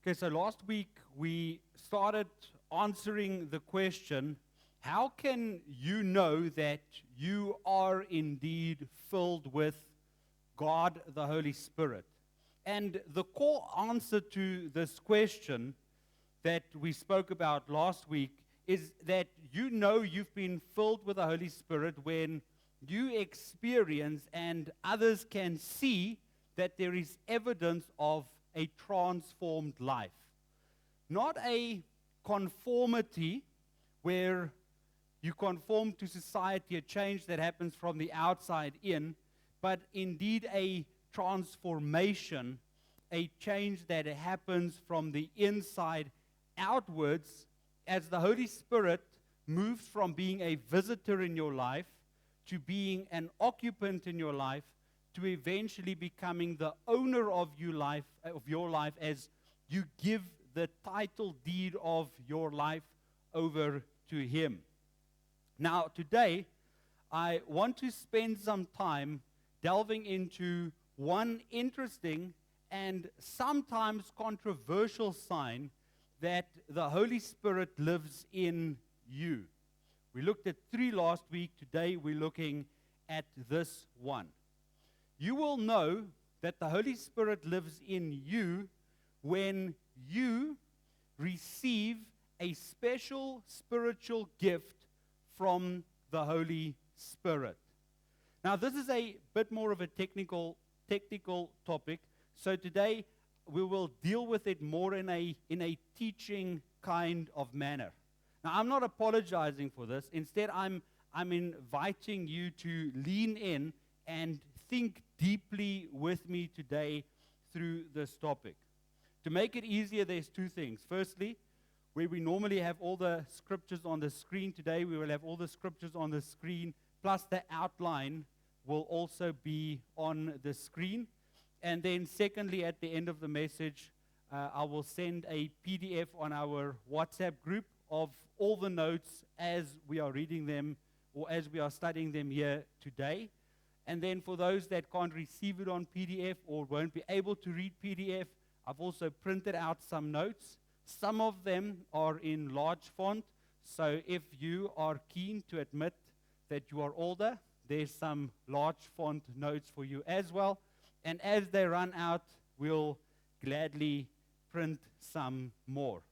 Okay, so last week we started answering the question, how can you know that you are indeed filled with God the Holy Spirit? And the core answer to this question that we spoke about last week is that you know you've been filled with the Holy Spirit when you experience and others can see that there is evidence of a transformed life. Not a conformity where you conform to society, a change that happens from the outside in, but indeed a transformation, a change that happens from the inside outwards as the Holy Spirit moves from being a visitor in your life to being an occupant in your life to eventually becoming the owner of your life as you give the title deed of your life over to Him. Now, today, I want to spend some time delving into one interesting and sometimes controversial sign that the Holy Spirit lives in you. We looked at 3 last week. Today, we're looking at this one. You will know that the Holy Spirit lives in you when you receive a special spiritual gift from the Holy Spirit. Now, this is a bit more of a technical topic. So today we will deal with it more in a teaching kind of manner. Now, I'm not apologizing for this. Instead, I'm inviting you to lean in and think deeply with me today through this topic. To make it easier, there's 2 things. Firstly, where we normally have all the scriptures on the screen, today we will have all the scriptures on the screen, plus the outline will also be on the screen. And then secondly, at the end of the message, I will send a PDF on our WhatsApp group of all the notes as we are reading them or as we are studying them here today. And then for those that can't receive it on PDF or won't be able to read PDF, I've also printed out some notes. Some of them are in large font, so if you are keen to admit that you are older, there's some large font notes for you as well. And as they run out, we'll gladly print some more.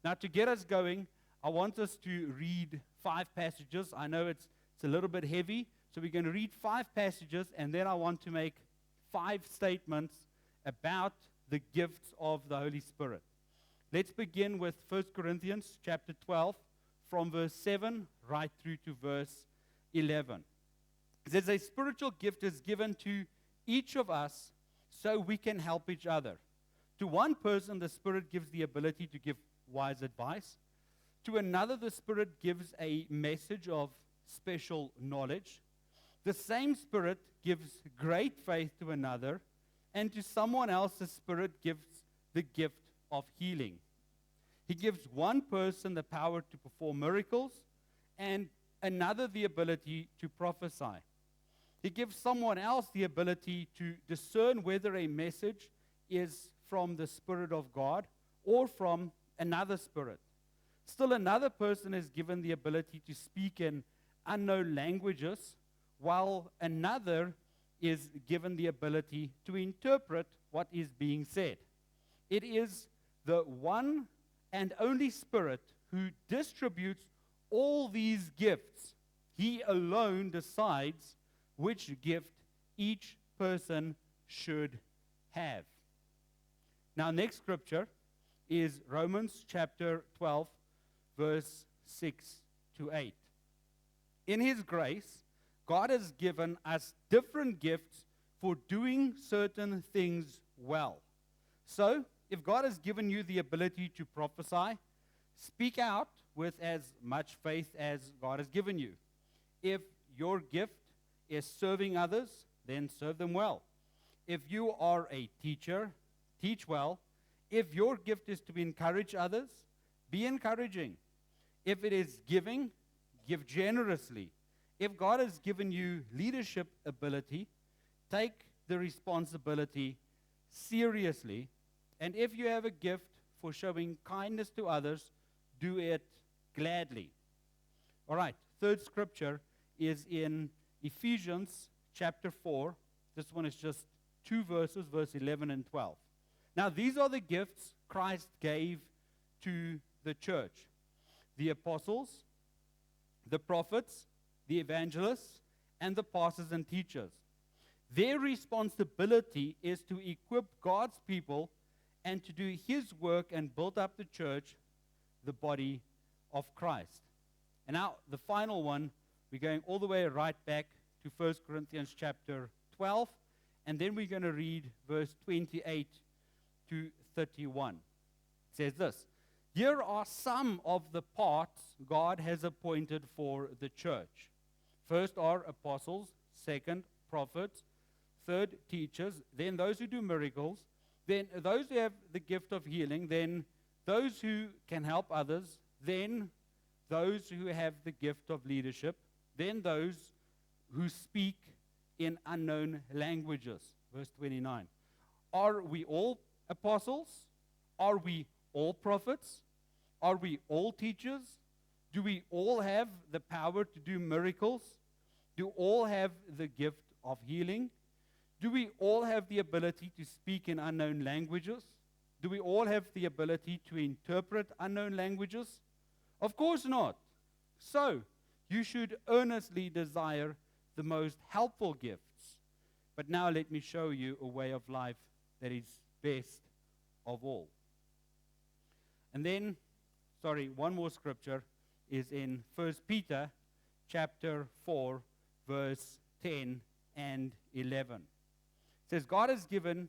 Now, to get us going, I want us to read 5 passages. I know it's a little bit heavy, so we're going to read 5 passages, and then I want to make 5 statements about the gifts of the Holy Spirit. Let's begin with 1 Corinthians chapter 12, from verse 7 right through to verse 11. It says, a spiritual gift is given to each of us so we can help each other. To one person, the Spirit gives the ability to give wise advice. To another, the Spirit gives a message of special knowledge. The same Spirit gives great faith to another, and to someone else, the Spirit gives the gift of healing. He gives one person the power to perform miracles, and another the ability to prophesy. He gives someone else the ability to discern whether a message is from the Spirit of God or from another spirit. Still another person is given the ability to speak in unknown languages, while another is given the ability to interpret what is being said. It is the one and only Spirit who distributes all these gifts. He alone decides which gift each person should have. Now, next scripture is Romans chapter 12, verse 6 to 8. In His grace, God has given us different gifts for doing certain things well. So, if God has given you the ability to prophesy, speak out with as much faith as God has given you. If your gift is serving others, then serve them well. If you are a teacher, teach well. If your gift is to encourage others, be encouraging. If it is giving, give generously. If God has given you leadership ability, take the responsibility seriously. And if you have a gift for showing kindness to others, do it gladly. All right, third scripture is in Ephesians chapter 4. This one is just 2 verses, verse 11 and 12. Now, these are the gifts Christ gave to the church: the apostles, the prophets, the evangelists, and the pastors and teachers. Their responsibility is to equip God's people and to do His work and build up the church, the body of Christ. And now, the final one, we're going all the way right back to 1 Corinthians chapter 12, and then we're going to read verse 28 to 31. It says this: Here are some of the parts God has appointed for the church. First are apostles, second, prophets, third, teachers, then those who do miracles, then those who have the gift of healing, then those who can help others, then those who have the gift of leadership, then those who speak in unknown languages. Verse 29. Are we all apostles? Are we all prophets? Are we all teachers? Do we all have the power to do miracles? Do all have the gift of healing? Do we all have the ability to speak in unknown languages? Do we all have the ability to interpret unknown languages? Of course not. So, you should earnestly desire the most helpful gifts. But now let me show you a way of life that is best of all. And then, one more scripture is in 1 Peter chapter 4, verse 10 and 11. It says, God has given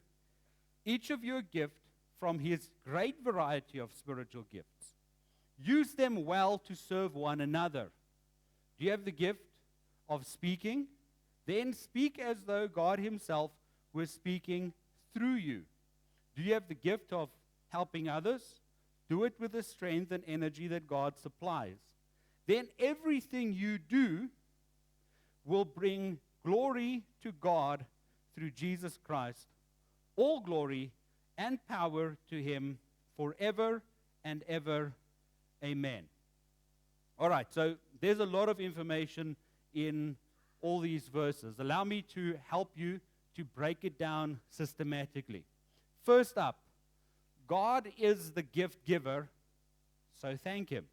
each of you a gift from His great variety of spiritual gifts. Use them well to serve one another. Do you have the gift of speaking? Then speak as though God Himself was speaking through you. Do you have the gift of helping others? Do it with the strength and energy that God supplies. Then everything you do will bring glory to God through Jesus Christ. All glory and power to Him forever and ever. Amen. All right, so there's a lot of information in all these verses. Allow me to help you to break it down systematically. First up, God is the gift giver, so thank Him.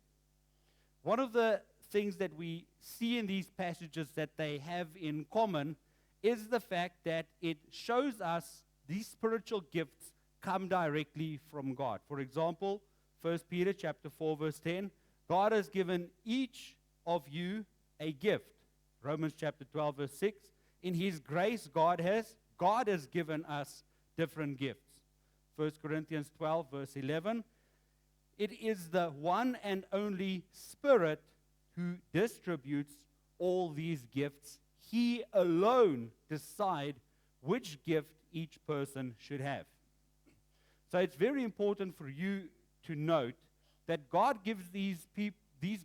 One of the things that we see in these passages that they have in common is the fact that it shows us these spiritual gifts come directly from God. For example, 1 Peter chapter 4, verse 10, God has given each of you a gift. Romans chapter 12, verse 6, in His grace God has given us different gifts. 1 Corinthians 12, verse 11, it is the one and only Spirit who distributes all these gifts. He alone decides which gift each person should have. So it's very important for you to note that God gives these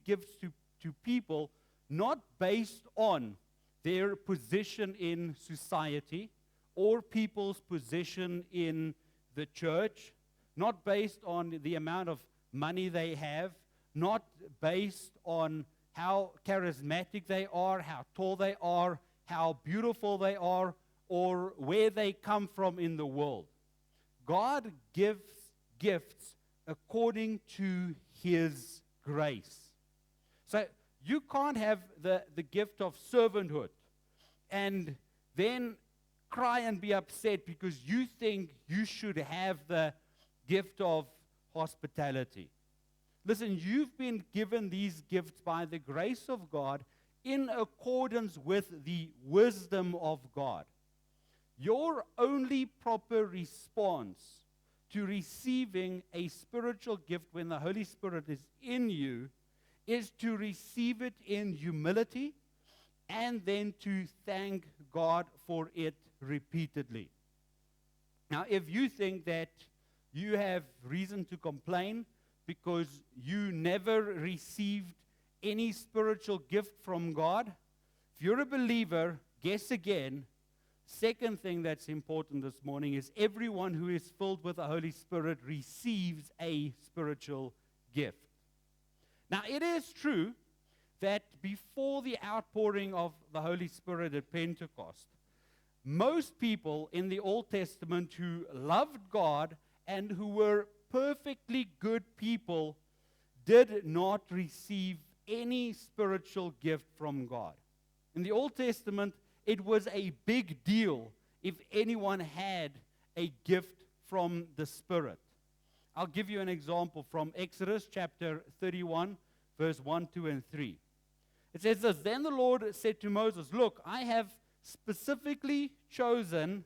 gifts to people not based on their position in society or people's position in the church, not based on the amount of money they have, not based on how charismatic they are, how tall they are, how beautiful they are, or where they come from in the world. God gives gifts according to His grace. So you can't have the gift of servanthood and then cry and be upset because you think you should have the gift of hospitality. Listen, you've been given these gifts by the grace of God in accordance with the wisdom of God. Your only proper response to receiving a spiritual gift when the Holy Spirit is in you is to receive it in humility and then to thank God for it repeatedly. Now, if you think that you have reason to complain because you never received any spiritual gift from God, if you're a believer, guess again, Second thing that's important this morning is everyone who is filled with the Holy Spirit receives a spiritual gift. Now, it is true that before the outpouring of the Holy Spirit at Pentecost, most people in the Old Testament who loved God and who were perfectly good people did not receive any spiritual gift from God. In the Old Testament, it was a big deal if anyone had a gift from the Spirit. I'll give you an example from Exodus chapter 31, verse 1, 2, and 3. It says this, "Then the Lord said to Moses, Look, I have specifically chosen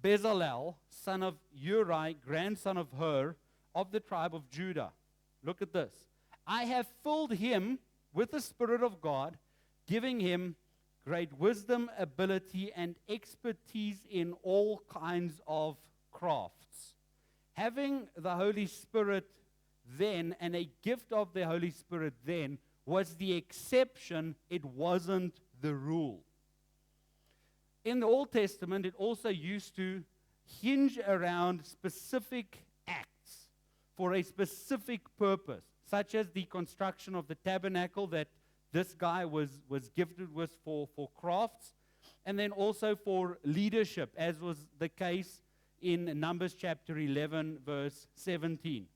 Bezalel, son of Uri, grandson of Hur, of the tribe of Judah." Look at this. "I have filled him with the Spirit of God, giving him great wisdom, ability, and expertise in all kinds of crafts." Having the Holy Spirit then, and a gift of the Holy Spirit then, was the exception, it wasn't the rule. In the Old Testament, it also used to hinge around specific acts for a specific purpose, such as the construction of the tabernacle that this guy was gifted with for crafts, and then also for leadership, as was the case in Numbers chapter 11, verse 17,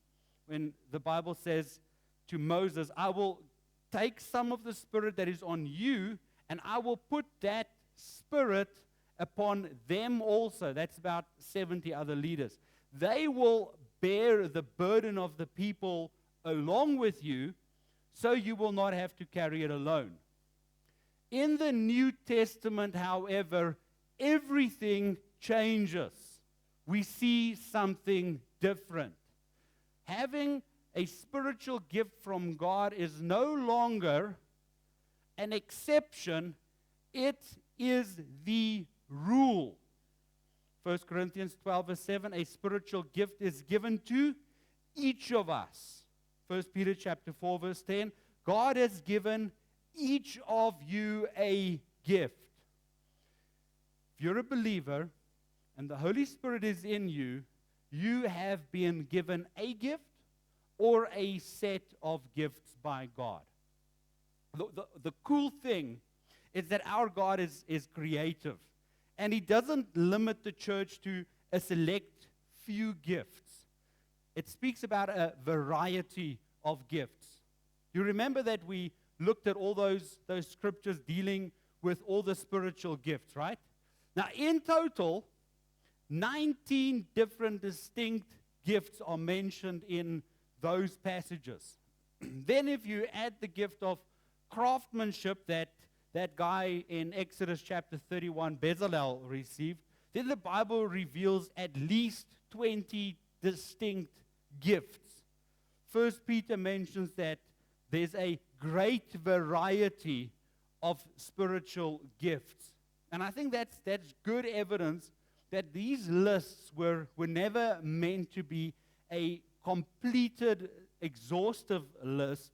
when the Bible says to Moses, "I will take some of the Spirit that is on you, and I will put that Spirit upon them also." That's about 70 other leaders. "They will bear the burden of the people along with you, so you will not have to carry it alone." In the New Testament, however, everything changes. We see something different. Having a spiritual gift from God is no longer an exception, it is the rule. 1 Corinthians 12, verse 7, a spiritual gift is given to each of us. 1 Peter chapter 4, verse 10, God has given each of you a gift. If you're a believer and the Holy Spirit is in you, you have been given a gift or a set of gifts by God. The cool thing is that our God is creative, and He doesn't limit the church to a select few gifts. It speaks about a variety of gifts. You remember that we looked at all those scriptures dealing with all the spiritual gifts, right? Now, in total, 19 different distinct gifts are mentioned in those passages. Then if you add the gift of craftsmanship that guy in Exodus chapter 31, Bezalel, received, then the Bible reveals at least 20 distinct gifts. First Peter mentions that there's a great variety of spiritual gifts. And I think that's good evidence that these lists were never meant to be a completed, exhaustive list.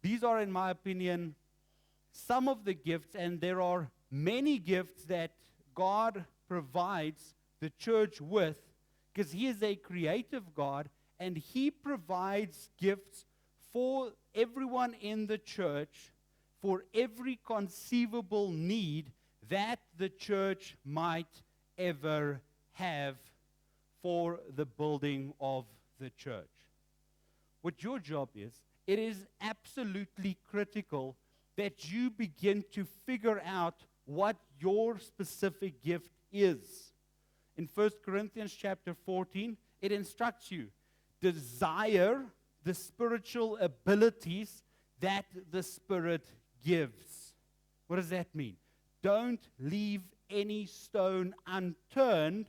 These are, in my opinion, some of the gifts, and there are many gifts that God provides the church with, because He is a creative God, and He provides gifts for everyone in the church for every conceivable need that the church might ever have for the building of the church. What your job is, it is absolutely critical that you begin to figure out what your specific gift is. In 1 Corinthians chapter 14, it instructs you, desire the spiritual abilities that the Spirit gives. What does that mean? Don't leave any stone unturned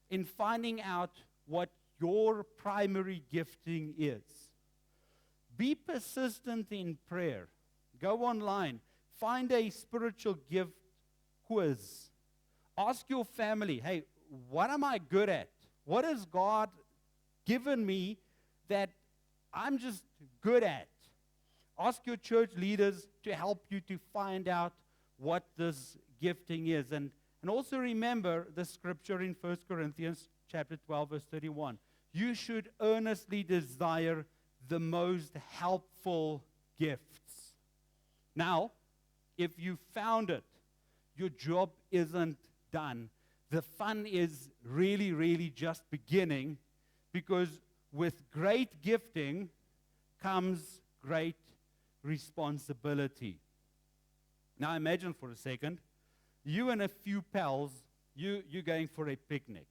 in finding out what your primary gifting is. Be persistent in prayer. Go online. Find a spiritual gift quiz. Ask your family, hey, what am I good at? What has God given me that I'm just good at? Ask your church leaders to help you to find out what this gifting is. And And also remember the scripture in 1 Corinthians chapter 12, verse 31. You should earnestly desire the most helpful gifts. Now, if you found it, your job isn't done. The fun is really, really just beginning, because with great gifting comes great responsibility. Now imagine for a second, you and a few pals, you're going for a picnic.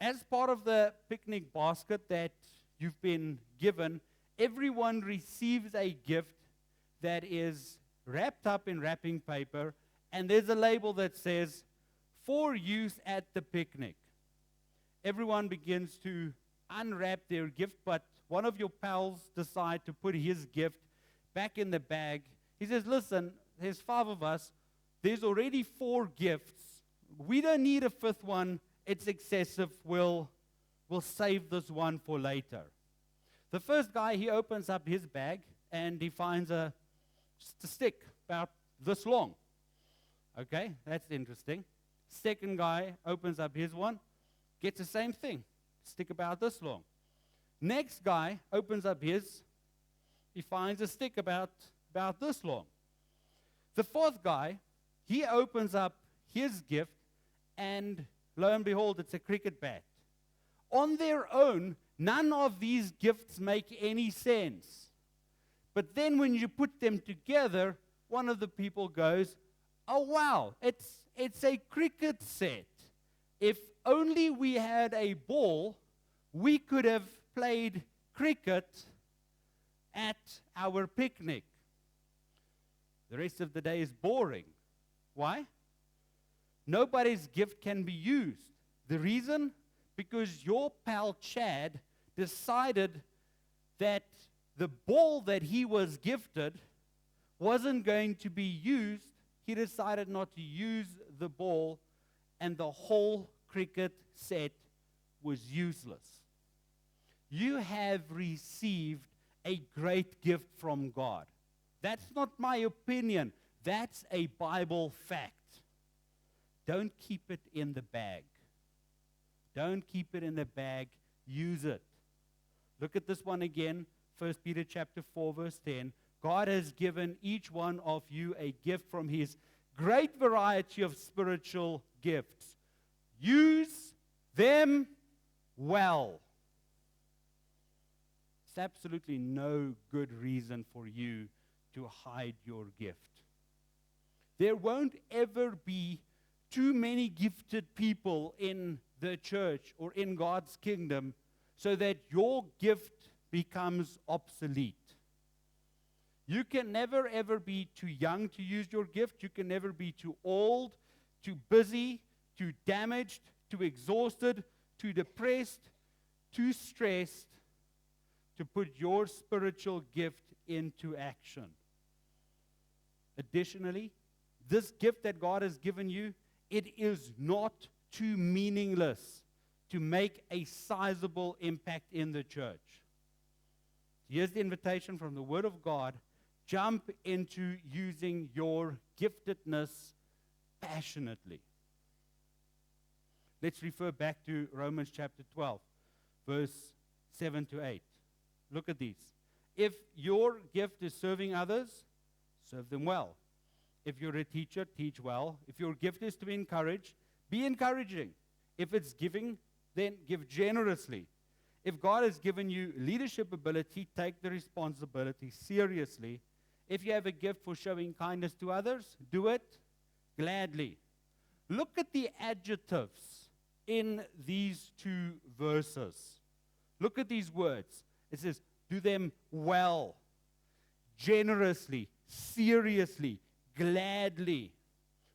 As part of the picnic basket that you've been given, everyone receives a gift that is wrapped up in wrapping paper, and there's a label that says, for use at the picnic. Everyone begins to unwrap their gift, but one of your pals decide to put his gift back in the bag. He says, listen, there's 5 of us. There's already 4 gifts. We don't need a 5th one. It's excessive. We'll save this one for later. The first guy, he opens up his bag, and he finds just a stick about this long. Okay, that's interesting. Second guy opens up his one, gets the same thing, stick about this long. Next guy opens up his, he finds a stick about this long. The 4th guy, he opens up his gift, and lo and behold, it's a cricket bat. On their own, none of these gifts make any sense. But then when you put them together, one of the people goes, oh wow, it's a cricket set. If only we had a ball, we could have played cricket at our picnic. The rest of the day is boring. Why? Nobody's gift can be used. The reason? Because your pal Chad decided that the ball that he was gifted wasn't going to be used. He decided not to use the ball, and the whole cricket set was useless. You have received a great gift from God. That's not my opinion. That's a Bible fact. Don't keep it in the bag. Don't keep it in the bag. Use it. Look at this one again. 1 Peter chapter 4, verse 10. God has given each one of you a gift from His great variety of spiritual gifts. Use them well. There's absolutely no good reason for you to hide your gift. There won't ever be too many gifted people in the church or in God's kingdom so that your gift becomes obsolete. You can never ever be too young to use your gift. You can never be too old, too busy, too damaged, too exhausted, too depressed, too stressed to put your spiritual gift into action. Additionally, this gift that God has given you, it is not too meaningless to make a sizable impact in the church. Here's the invitation from the Word of God. Jump into using your giftedness passionately. Let's refer back to Romans chapter 12, verse 7 to 8. Look at these. If your gift is serving others, serve them well. If you're a teacher, teach well. If your gift is to encourage, be encouraging. If it's giving, then give generously. If God has given you leadership ability, take the responsibility seriously. If you have a gift for showing kindness to others, do it gladly. Look at the adjectives in these 2 verses. Look at these words. It says, do them well, generously, seriously, gladly.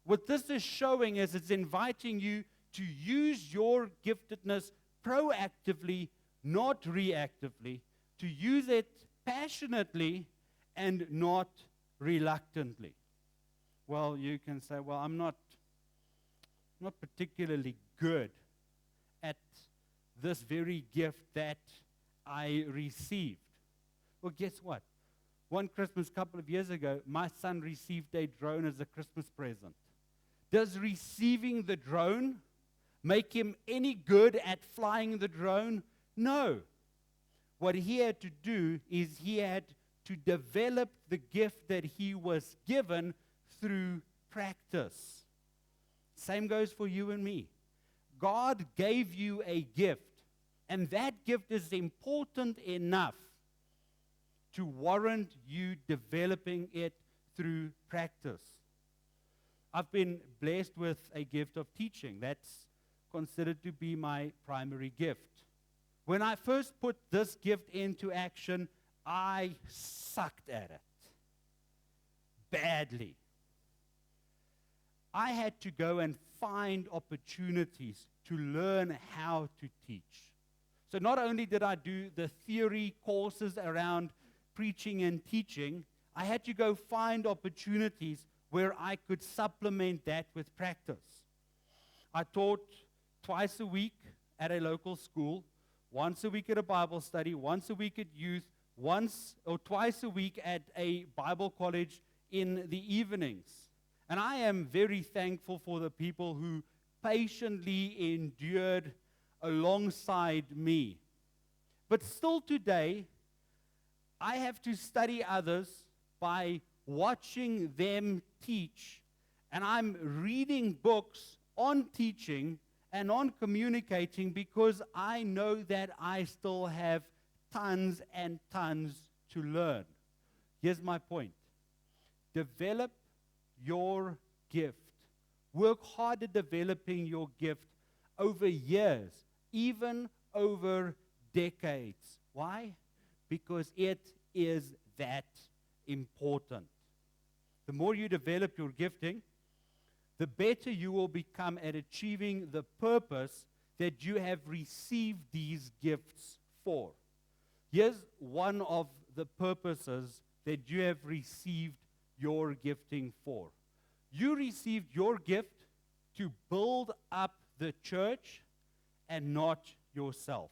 What this is showing is it's inviting you to use your giftedness proactively, not reactively, to use it passionately and not reluctantly. Well, you can say, well, I'm not particularly good at this very gift that I received. Well, guess what? One Christmas a couple of years ago, my son received a drone as a Christmas present. Does receiving the drone make him any good at flying the drone? No. What he had to do is he had to develop the gift that he was given through practice. Same goes for you and me. God gave you a gift, and that gift is important enough to warrant you developing it through practice. I've been blessed with a gift of teaching. That's considered to be my primary gift. When I first put this gift into action, I sucked at it badly. I had to go and find opportunities to learn how to teach. So not only did I do the theory courses around preaching and teaching, I had to go find opportunities where I could supplement that with practice. I taught twice a week at a local school, once a week at a Bible study, once a week at youth, once or twice a week at a Bible college in the evenings. And I am very thankful for the people who patiently endured alongside me. But still today, I have to study others by watching them teach. And I'm reading books on teaching and on communicating because I know that I still have tons and tons to learn. Here's my point. Develop your gift. Work hard at developing your gift over years, even over decades. Why? Because it is that important. The more you develop your gifting, the better you will become at achieving the purpose that you have received these gifts for. Here's one of the purposes that you have received your gifting for. You received your gift to build up the church and not yourself.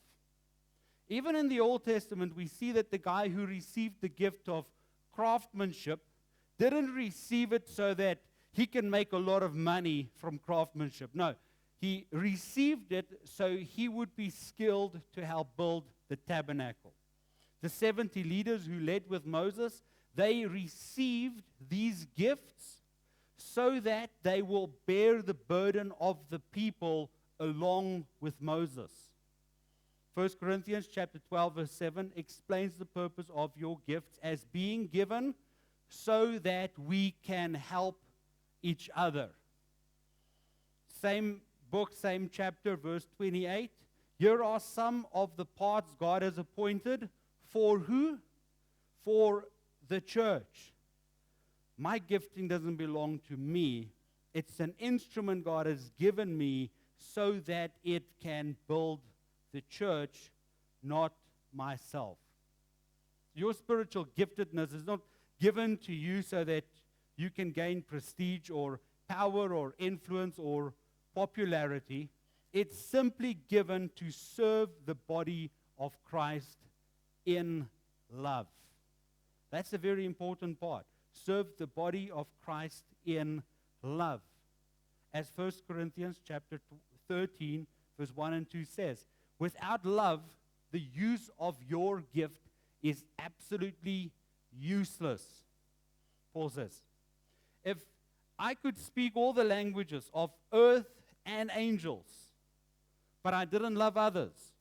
Even in the Old Testament, we see that the guy who received the gift of craftsmanship didn't receive it so that he can make a lot of money from craftsmanship. No, he received it so he would be skilled to help build the tabernacle. The 70 leaders who led with Moses, they received these gifts so that they will bear the burden of the people along with Moses. 1 Corinthians chapter 12 verse 7 explains the purpose of your gifts as being given so that we can help each other. Same book, same chapter, verse 28. Here are some of the parts God has appointed for who? For the church. My gifting doesn't belong to me. It's an instrument God has given me so that it can build the church, not myself. Your spiritual giftedness is not given to you so that you can gain prestige or power or influence or popularity. It's simply given to serve the body of Christ in love. That's a very important part. Serve the body of Christ in love. As 1 Corinthians chapter 13, verse 1 and 2 says, without love, the use of your gift is absolutely useless. Paul says, if I could speak all the languages of earth and angels, but I didn't love others,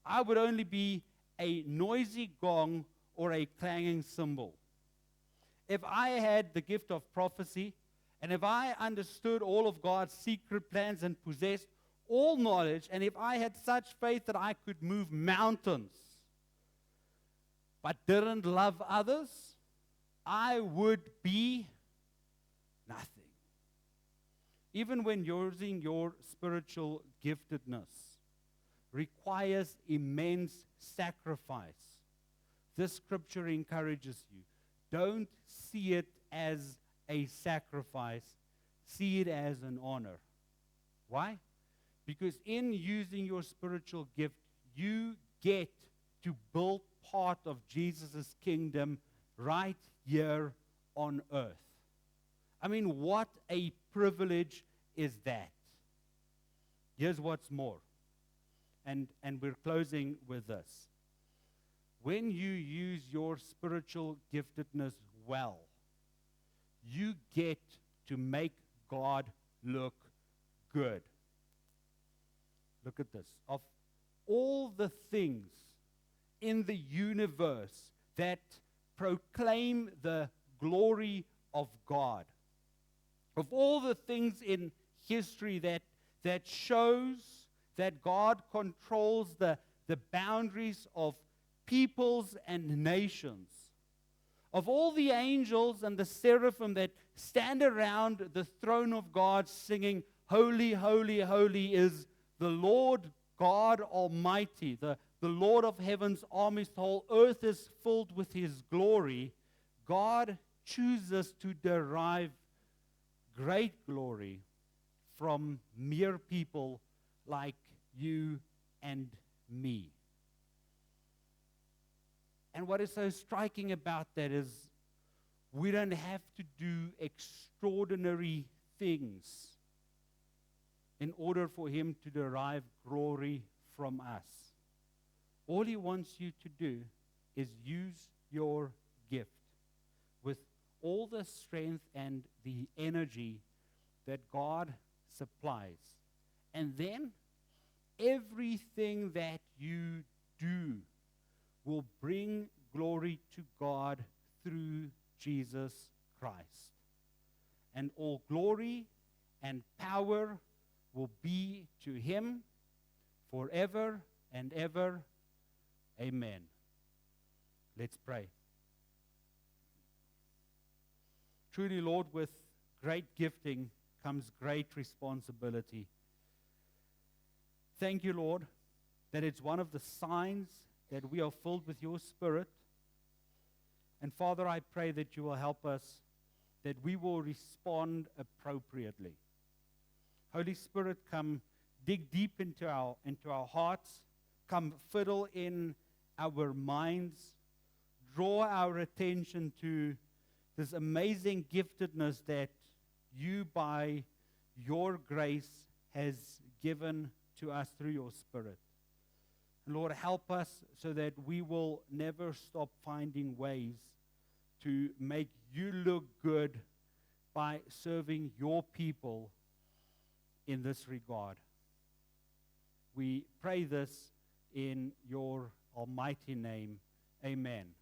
I would only be a noisy gong or a clanging cymbal. If I had the gift of prophecy, and if I understood all of God's secret plans and possessed all knowledge, and if I had such faith that I could move mountains, but didn't love others, I would be nothing. Even when using your spiritual giftedness requires immense sacrifice, this scripture encourages you. Don't see it as a sacrifice. See it as an honor. Why? Because in using your spiritual gift, you get to build part of Jesus' kingdom right here on earth. I mean, what a privilege is that? Here's what's more. And we're closing with this. When you use your spiritual giftedness well, you get to make God look good. Look at this. Of all the things in the universe that proclaim the glory of God, of all the things in history that shows that God controls the boundaries of peoples and nations, of all the angels and the seraphim that stand around the throne of God singing, "Holy, holy, holy is the Lord God Almighty, the Lord of heaven's armies, the whole earth is filled with His glory," God chooses to derive great glory from mere people like you and me. And what is so striking about that is we don't have to do extraordinary things in order for Him to derive glory from us. All He wants you to do is use your gift with all the strength and the energy that God supplies. And then everything that you do will bring glory to God through Jesus Christ. And all glory and power will be to Him forever and ever. Amen. Let's pray. Truly, Lord, with great gifting comes great responsibility. Thank you, Lord, that it's one of the signs that we are filled with your Spirit. And Father, I pray that you will help us, that we will respond appropriately. Holy Spirit, come dig deep into our hearts, come fiddle in our minds, draw our attention to this amazing giftedness that you, by your grace, has given to us through your Spirit. Lord, help us so that we will never stop finding ways to make you look good by serving your people in this regard. We pray this in your almighty name. Amen.